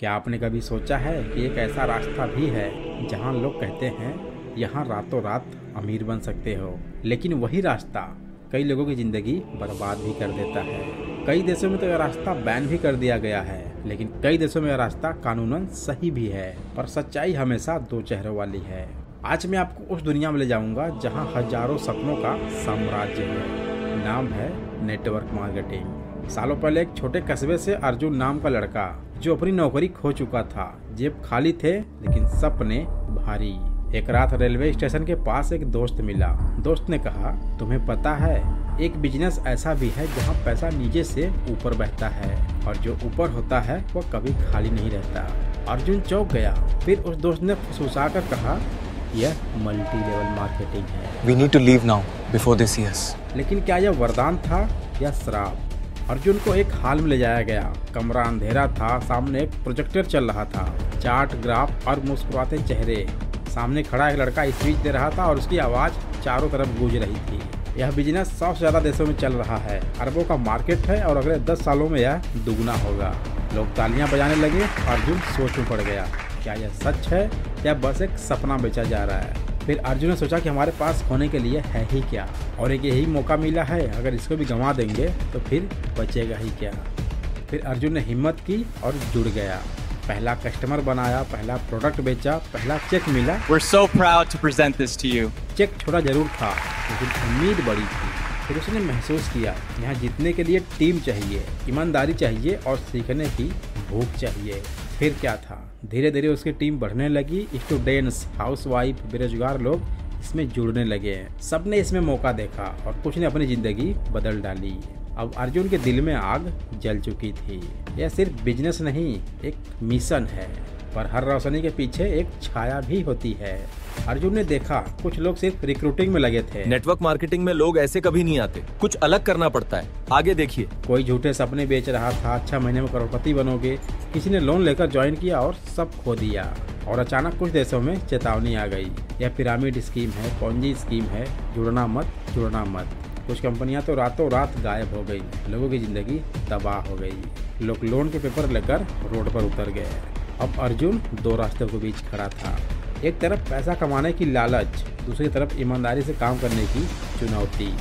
क्या आपने कभी सोचा है कि एक ऐसा रास्ता भी है जहां लोग कहते हैं यहाँ रातों रात अमीर बन सकते हो, लेकिन वही रास्ता कई लोगों की ज़िंदगी बर्बाद भी कर देता है। कई देशों में तो यह रास्ता बैन भी कर दिया गया है, लेकिन कई देशों में यह रास्ता कानूनन सही भी है, पर सच्चाई हमेशा दो चेहरों वाली है। आज मैं आपको उस दुनिया में ले जाऊंगा जहां हजारों सपनों का साम्राज्य है। नाम है नेटवर्क मार्केटिंग। सालों पहले एक छोटे कस्बे से अर्जुन नाम का लड़का, जो अपनी नौकरी खो चुका था, जेब खाली थे लेकिन सपने भारी। एक रात रेलवे स्टेशन के पास एक दोस्त मिला। दोस्त ने कहा, तुम्हें पता है एक बिजनेस ऐसा भी है जहाँ पैसा नीचे से ऊपर बहता है और जो ऊपर होता है वह कभी खाली नहीं रहता। अर्जुन चौंक गया। फिर उस दोस्त ने फुसफुसा कर कहा, यह मल्टी लेवल मार्केटिंग है। We need to leave now before they see us. लेकिन क्या यह वरदान था या श्राप? अर्जुन को एक हाल में ले जाया गया। कमरा अंधेरा था, सामने एक प्रोजेक्टर चल रहा था, चार्ट, ग्राफ और मुस्कुराते चेहरे। सामने खड़ा एक लड़का स्पीच दे रहा था और उसकी आवाज़ चारों तरफ गूंज रही थी। यह बिजनेस 100 से ज़्यादा देशों में चल रहा है, अरबों का मार्केट है और अगले 10 सालों में यह दुगना होगा। लोग तालियां बजाने लगे। अर्जुन सोच में पड़ गया, क्या यह सच है या बस एक सपना बेचा जा रहा है? फिर अर्जुन ने सोचा कि हमारे पास होने के लिए है ही क्या, और एक यही मौका मिला है, अगर इसको भी गंवा देंगे तो फिर बचेगा ही क्या। फिर अर्जुन ने हिम्मत की और जुड़ गया। पहला कस्टमर बनाया, पहला प्रोडक्ट बेचा, पहला चेक मिला। We're so proud to present this to you. Cheque छोटा जरूर था लेकिन उम्मीद बड़ी थी। फिर उसने महसूस किया, यहाँ जीतने के लिए टीम चाहिए, ईमानदारी चाहिए और सीखने की भूख चाहिए। फिर क्या था, धीरे धीरे उसकी टीम बढ़ने लगी। स्टूडेंट्स, हाउसवाइफ, बेरोजगार लोग इसमें जुड़ने लगे। सबने इसमें मौका देखा और कुछ ने अपनी जिंदगी बदल डाली। अब अर्जुन के दिल में आग जल चुकी थी। यह सिर्फ बिजनेस नहीं, एक मिशन है, पर हर रोशनी के पीछे एक छाया भी होती है। अर्जुन ने देखा कुछ लोग सिर्फ रिक्रूटिंग में लगे थे। नेटवर्क मार्केटिंग में लोग ऐसे कभी नहीं आते, कुछ अलग करना पड़ता है। आगे देखिए। कोई झूठे सपने बेच रहा था, 6 महीने में करोड़पति बनोगे। किसी ने लोन लेकर ज्वाइन किया और सब खो दिया। और अचानक कुछ देशों में चेतावनी आ गई, यह पिरामिड स्कीम है, पॉन्जी स्कीम है, जुड़ना मत, जुड़ना मत। कुछ कंपनियां तो रातों रात गायब हो गई, लोगों की जिंदगी तबाह हो गई। लोग लोन के पेपर लेकर रोड पर उतर गए। अब अर्जुन दो रास्तों के बीच खड़ा था। एक तरफ पैसा कमाने की लालच, दूसरी तरफ ईमानदारी से काम करने की चुनौती।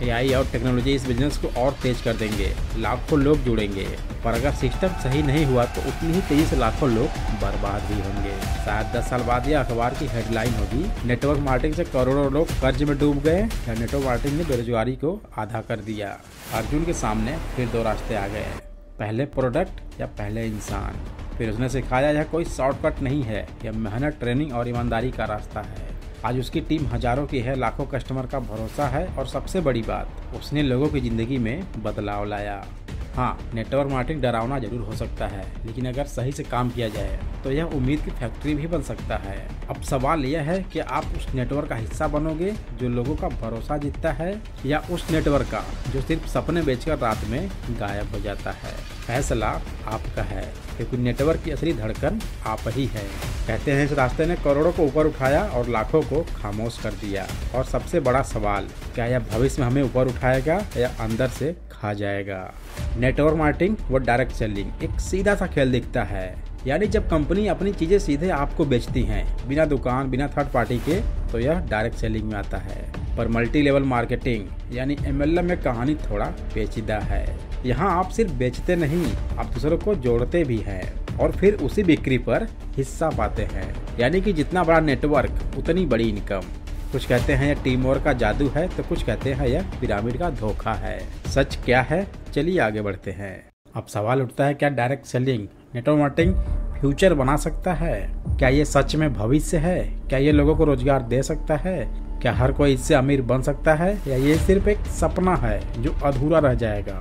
एआई और टेक्नोलॉजी इस बिजनेस को और तेज कर देंगे, लाखों लोग जुड़ेंगे, पर अगर सिस्टम सही नहीं हुआ तो उतनी ही तेजी से लाखों लोग बर्बाद भी होंगे। शायद 10 साल बाद यह अखबार की हेडलाइन होगी, नेटवर्क मार्केटिंग से करोड़ों लोग कर्ज में डूब गए या नेटवर्क मार्केटिंग ने बेरोजगारी को आधा कर दिया। अर्जुन के सामने फिर दो रास्ते आ गए, पहले प्रोडक्ट या पहले इंसान। फिर उसने सिखाया यह कोई शॉर्टकट नहीं है, यह मेहनत, ट्रेनिंग और ईमानदारी का रास्ता है। आज उसकी टीम हजारों की है, लाखों कस्टमर का भरोसा है और सबसे बड़ी बात, उसने लोगों की जिंदगी में बदलाव लाया। हाँ, नेटवर्क मार्केटिंग डरावना जरूर हो सकता है, लेकिन अगर सही से काम किया जाए तो यह उम्मीद की फैक्ट्री भी बन सकता है। अब सवाल यह है कि आप उस नेटवर्क का हिस्सा बनोगे जो लोगों का भरोसा जीतता है, या उस नेटवर्क का जो सिर्फ सपने बेचकर रात में गायब हो जाता है। फैसला आपका है, क्योंकि नेटवर्क की असली धड़कन आप ही है। कहते हैं इस रास्ते ने करोड़ों को ऊपर उठाया और लाखों को खामोश कर दिया। और सबसे बड़ा सवाल, क्या यह भविष्य में हमें ऊपर उठाएगा या अंदर से खा जाएगा? नेटवर्क मार्केटिंग व डायरेक्ट सेलिंग एक सीधा सा खेल दिखता है, यानी जब कंपनी अपनी चीजें सीधे आपको बेचती हैं, बिना दुकान, बिना थर्ड पार्टी के, तो यह डायरेक्ट सेलिंग में आता है। पर मल्टी लेवल मार्केटिंग यानी MLM में कहानी थोड़ा पेचीदा है। यहाँ आप सिर्फ बेचते नहीं, आप दूसरों को जोड़ते भी हैं और फिर उसी बिक्री पर हिस्सा पाते हैं। यानी कि जितना बड़ा नेटवर्क उतनी बड़ी इनकम। कुछ कहते हैं यह टीम वर्क का जादू है, तो कुछ कहते हैं यह पिरामिड का धोखा है। सच क्या है, चलिए आगे बढ़ते हैं। अब सवाल उठता है, क्या direct selling network marketing future बना सकता है? क्या ये सच में भविष्य है? क्या ये लोगों को रोजगार दे सकता है? क्या हर कोई इससे अमीर बन सकता है, या ये सिर्फ एक सपना है जो अधूरा रह जाएगा?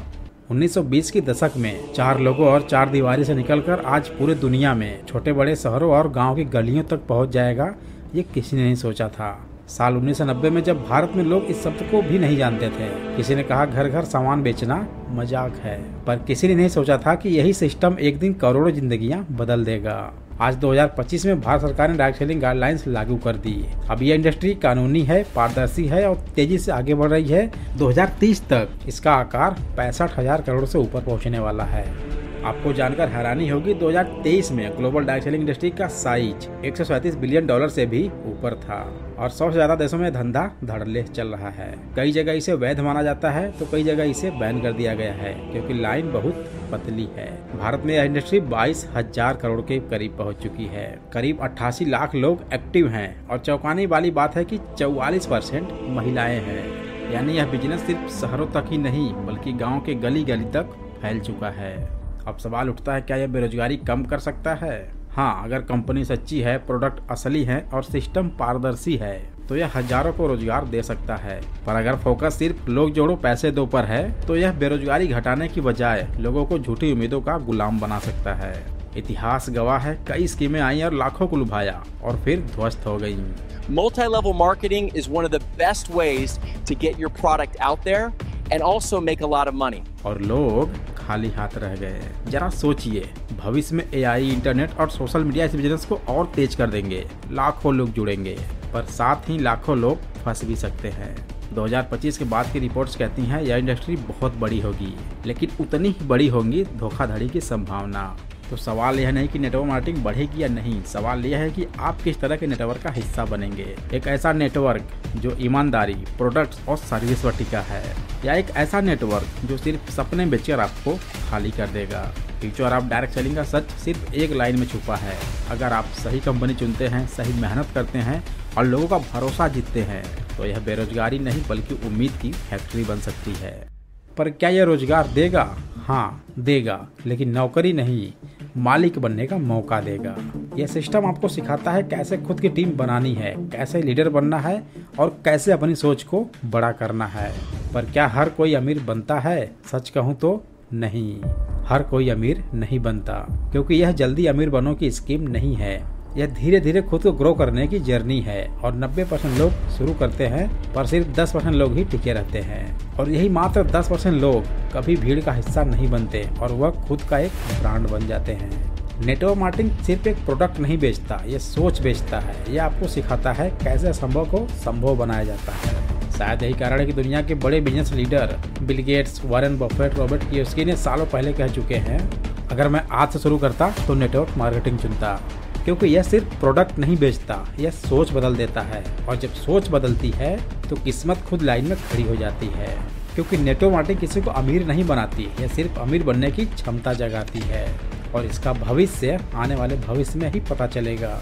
1920 के दशक में 4 लोगों और 4 दीवारी से निकलकर आज पूरे दुनिया में छोटे बड़े शहरों और गांव की गलियों तक पहुंच जाएगा, ये किसी ने नहीं सोचा था। साल 1990 में जब भारत में लोग इस शब्द को भी नहीं जानते थे, किसी ने कहा घर घर सामान बेचना मजाक है, पर किसी ने नहीं सोचा था कि यही सिस्टम एक दिन करोड़ों जिंदगियां बदल देगा। आज 2025 में भारत सरकार ने डायरेक्ट सेलिंग गाइडलाइंस लागू कर दी। अब यह इंडस्ट्री कानूनी है, पारदर्शी है और तेजी से आगे बढ़ रही है। 2030 तक इसका आकार 65,000 करोड़ से ऊपर पहुंचने वाला है। आपको जानकर हैरानी होगी 2023 में ग्लोबल डायरेक्ट सेलिंग इंडस्ट्री का साइज $137 बिलियन से भी ऊपर था और 100 से ज्यादा देशों में धंधा धड़ल्ले चल रहा है। कई जगह इसे वैध माना जाता है तो कई जगह इसे बैन कर दिया गया है क्योंकि लाइन बहुत पतली है। भारत में यह इंडस्ट्री 22,000 करोड़ के करीब पहुंच चुकी है। करीब 88 लाख लोग एक्टिव हैं और चौंकाने वाली बात है कि 44% महिलाएं हैं। यानी यह बिजनेस सिर्फ शहरों तक ही नहीं बल्कि गाँव के गली गली तक फैल चुका है। अब सवाल उठता है, क्या यह बेरोजगारी कम कर सकता है? हाँ, अगर कंपनी सच्ची है, प्रोडक्ट असली है और सिस्टम पारदर्शी है तो यह हजारों को रोजगार दे सकता है। पर अगर फोकस सिर्फ लोग जोड़ो पैसे दो पर है तो यह बेरोजगारी घटाने की बजाय लोगों को झूठी उम्मीदों का गुलाम बना सकता है। इतिहास गवाह है, कई स्कीमें आई और लाखों को लुभाया और फिर ध्वस्त हो गयी। Multi-level marketing is one of the best ways to get your product out there and also make a lot of money. और लोग खाली हाथ रह गए। जरा सोचिए, भविष्य में AI, इंटरनेट और सोशल मीडिया इस बिजनेस को और तेज कर देंगे। लाखों लोग जुड़ेंगे पर साथ ही लाखों लोग फंस भी सकते हैं। 2025 के बाद की रिपोर्ट्स कहती हैं यह इंडस्ट्री बहुत बड़ी होगी लेकिन उतनी ही बड़ी होंगी धोखाधड़ी की संभावना। तो सवाल यह नहीं कि नेटवर्क मार्केटिंग बढ़ेगी या नहीं, सवाल यह है कि आप किस तरह के नेटवर्क का हिस्सा बनेंगे। एक ऐसा नेटवर्क जो ईमानदारी, प्रोडक्ट्स और सर्विस पर टिका है या एक ऐसा नेटवर्क जो सिर्फ सपने बेचकर आपको खाली कर देगा। फ्यूचर ऑफ डायरेक्ट सेलिंग का सच सिर्फ एक लाइन में छुपा है। अगर आप सही कंपनी चुनते हैं, सही मेहनत करते हैं और लोगों का भरोसा जीतते हैं तो यह बेरोजगारी नहीं बल्कि उम्मीद की फैक्ट्री बन सकती है। पर क्या यह रोजगार देगा? हाँ देगा, लेकिन नौकरी नहीं, मालिक बनने का मौका देगा। यह सिस्टम आपको सिखाता है कैसे खुद की टीम बनानी है, कैसे लीडर बनना है और कैसे अपनी सोच को बड़ा करना है। पर क्या हर कोई अमीर बनता है? सच कहूँ तो नहीं, हर कोई अमीर नहीं बनता क्योंकि यह जल्दी अमीर बनने की स्कीम नहीं है। यह धीरे धीरे खुद को ग्रो करने की जर्नी है और 90% लोग शुरू करते हैं पर सिर्फ 10% लोग ही टिके रहते हैं। और यही मात्र 10% लोग कभी भीड़ का हिस्सा नहीं बनते और वह खुद का एक ब्रांड बन जाते हैं। नेटवर्क मार्केटिंग सिर्फ एक प्रोडक्ट नहीं बेचता, ये सोच बेचता है। यह आपको सिखाता है कैसे असंभव को संभव बनाया जाता है। शायद यही कारण है कि दुनिया के बड़े business leader Bill Gates, Warren Buffett, Robert Kiyosaki ने सालों पहले कह चुके हैं, अगर मैं आज से शुरू करता तो नेटवर्क मार्केटिंग चुनता क्योंकि यह सिर्फ प्रोडक्ट नहीं बेचता, यह सोच बदल देता है और जब सोच बदलती है तो किस्मत खुद लाइन में खड़ी हो जाती है। क्योंकि नेटवर्क मार्केटिंग किसी को अमीर नहीं बनाती, यह सिर्फ अमीर बनने की क्षमता जगाती है और इसका भविष्य आने वाले भविष्य में ही पता चलेगा।